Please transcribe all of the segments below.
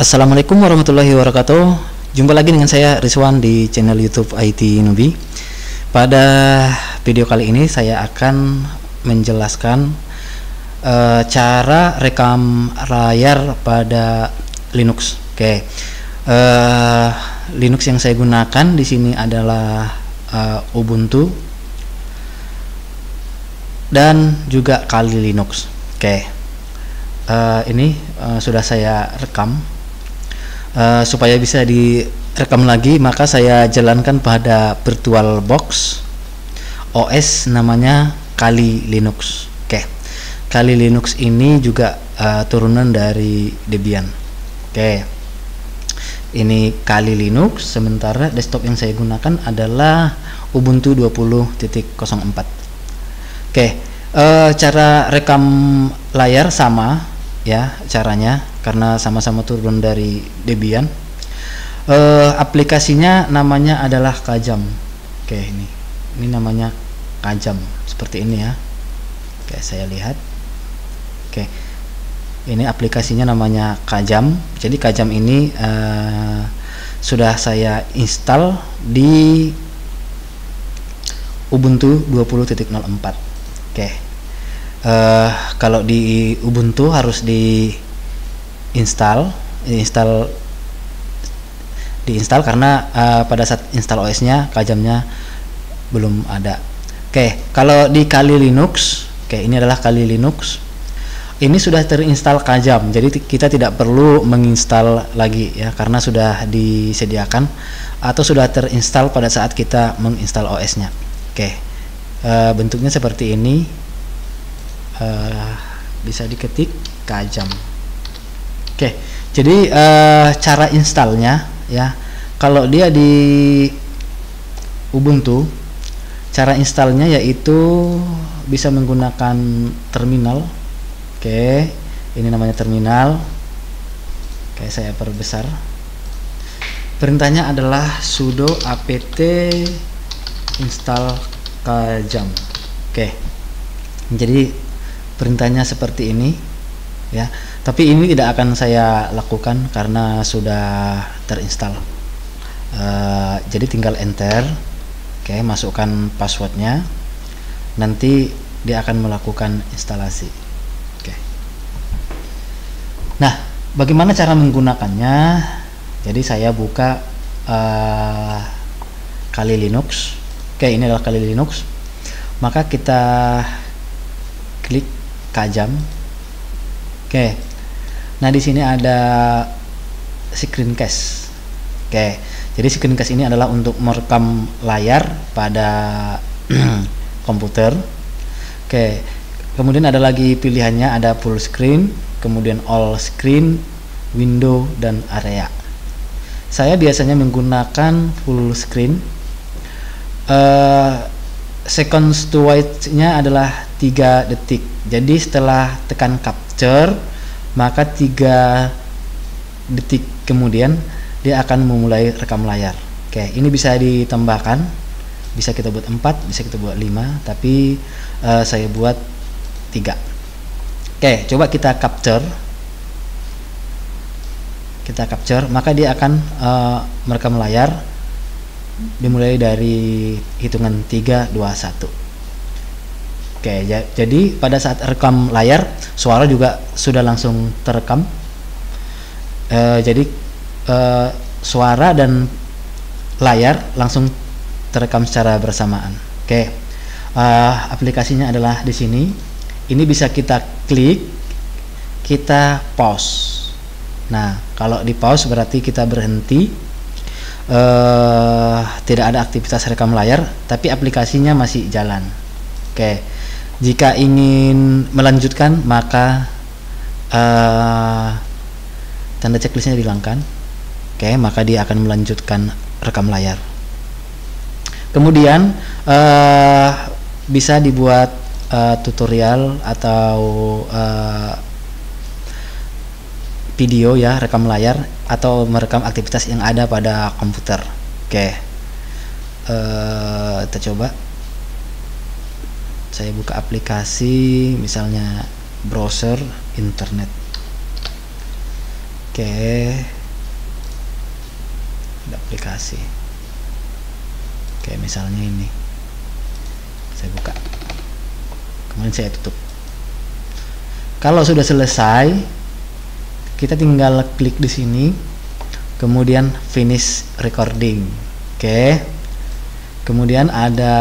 Assalamualaikum warahmatullahi wabarakatuh. Jumpa lagi dengan saya Rizwan di channel YouTube IT Nubi. Pada video kali ini saya akan menjelaskan cara rekam layar pada Linux. Oke. Linux yang saya gunakan di sini adalah Ubuntu dan juga Kali Linux. Oke. Ini sudah saya rekam. Supaya bisa direkam lagi, maka saya jalankan pada VirtualBox OS namanya Kali Linux. Oke, Kali Linux ini juga turunan dari Debian. Oke, ini Kali Linux, sementara desktop yang saya gunakan adalah Ubuntu 20.04. Oke, cara rekam layar sama ya caranya, karena sama-sama turun dari Debian. Aplikasinya namanya adalah Kajam. Oke, ini namanya Kajam, seperti ini ya. Oke, saya lihat. Oke, ini aplikasinya namanya Kajam. Jadi Kajam ini sudah saya install di Ubuntu 20.04. Oke, kalau di Ubuntu harus diinstal karena pada saat install OS-nya Kajamnya belum ada. Oke, kalau di Kali Linux, oke, ini adalah Kali Linux. Ini sudah terinstall Kajam, jadi kita tidak perlu menginstal lagi ya, karena sudah disediakan atau sudah terinstall pada saat kita menginstal OS-nya. Oke, bentuknya seperti ini. Bisa diketik Kajam. Oke, jadi cara installnya ya, kalau dia di Ubuntu, cara installnya yaitu bisa menggunakan terminal. Oke, ini namanya terminal. Oke, saya perbesar. Perintahnya adalah sudo apt install Kajam. Oke, jadi perintahnya seperti ini ya, tapi ini tidak akan saya lakukan karena sudah terinstall. Jadi tinggal enter. Oke, masukkan passwordnya, nanti dia akan melakukan instalasi. Oke, nah bagaimana cara menggunakannya? Jadi saya buka Kali Linux. Oke, ini adalah Kali Linux, maka kita klik Kajam. Oke, nah di sini ada screencast. Oke, jadi screencast ini adalah untuk merekam layar pada komputer. Oke, kemudian ada lagi pilihannya, ada full screen, kemudian all screen, window, dan area. Saya biasanya menggunakan full screen. Seconds to white-nya adalah 3 detik. Jadi setelah tekan capture, maka 3 detik kemudian dia akan memulai rekam layar. Oke, ini bisa ditambahkan, bisa kita buat 4, bisa kita buat 5, tapi saya buat 3. Oke, coba kita capture. Maka dia akan merekam layar dimulai dari hitungan 3, 2, 1. Oke, jadi pada saat rekam layar, suara juga sudah langsung terekam. Jadi suara dan layar langsung terekam secara bersamaan. Oke, aplikasinya adalah di sini. Ini bisa kita klik, kita pause. Nah, kalau di pause berarti kita berhenti. Tidak ada aktivitas rekam layar, tapi aplikasinya masih jalan. Oke, jika ingin melanjutkan, maka tanda checklistnya dihilangkan. Oke, maka dia akan melanjutkan rekam layar. Kemudian bisa dibuat tutorial atau video ya, rekam layar atau merekam aktivitas yang ada pada komputer. Oke, kita coba. Saya buka aplikasi, misalnya browser internet. Oke, ada aplikasi. Oke, misalnya ini saya buka, kemudian saya tutup. Kalau sudah selesai, kita tinggal klik di sini, kemudian finish recording. Oke, kemudian ada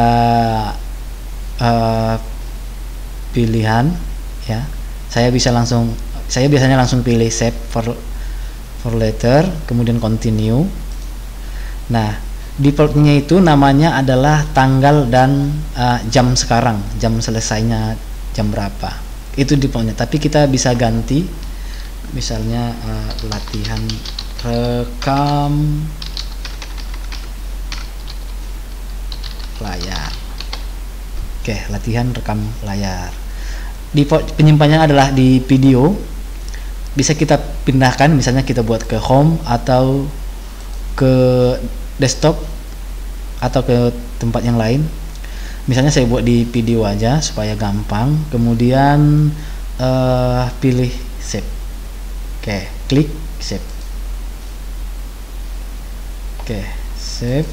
pilihan ya. Saya biasanya langsung pilih save for later, kemudian continue. Nah, defaultnya itu namanya adalah tanggal dan jam sekarang, jam selesainya jam berapa, itu defaultnya. Tapi kita bisa ganti, misalnya latihan rekam layar. Oke, latihan rekam layar. Default penyimpanannya adalah di video. Bisa kita pindahkan, misalnya kita buat ke home atau ke desktop atau ke tempat yang lain. Misalnya saya buat di video aja supaya gampang, kemudian pilih save. Oke, klik save. Oke, save.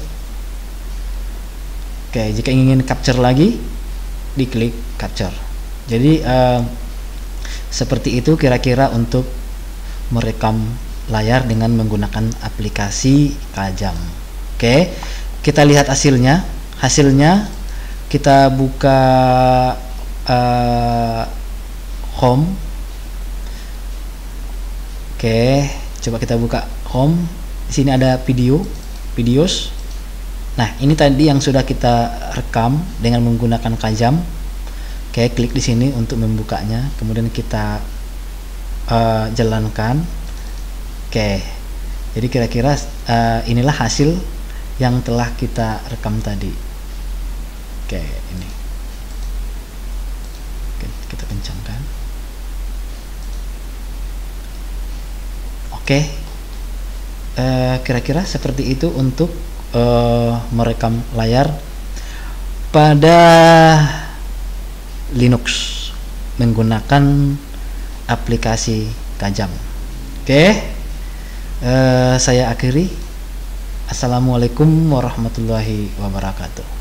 Oke, jika ingin capture lagi, diklik capture. Jadi seperti itu kira-kira untuk merekam layar dengan menggunakan aplikasi Kajam. Oke, kita lihat hasilnya. Hasilnya kita buka home. Oke, coba kita buka home. Di sini ada videos. Nah, ini tadi yang sudah kita rekam dengan menggunakan Kajam. Oke, klik di sini untuk membukanya. Kemudian kita jalankan. Oke, jadi kira-kira inilah hasil yang telah kita rekam tadi. Oke, ini. Oke, kita kencangkan. Oke, kira-kira seperti itu untuk merekam layar pada Linux menggunakan aplikasi Kajam. Oke. Saya akhiri. Assalamualaikum warahmatullahi wabarakatuh.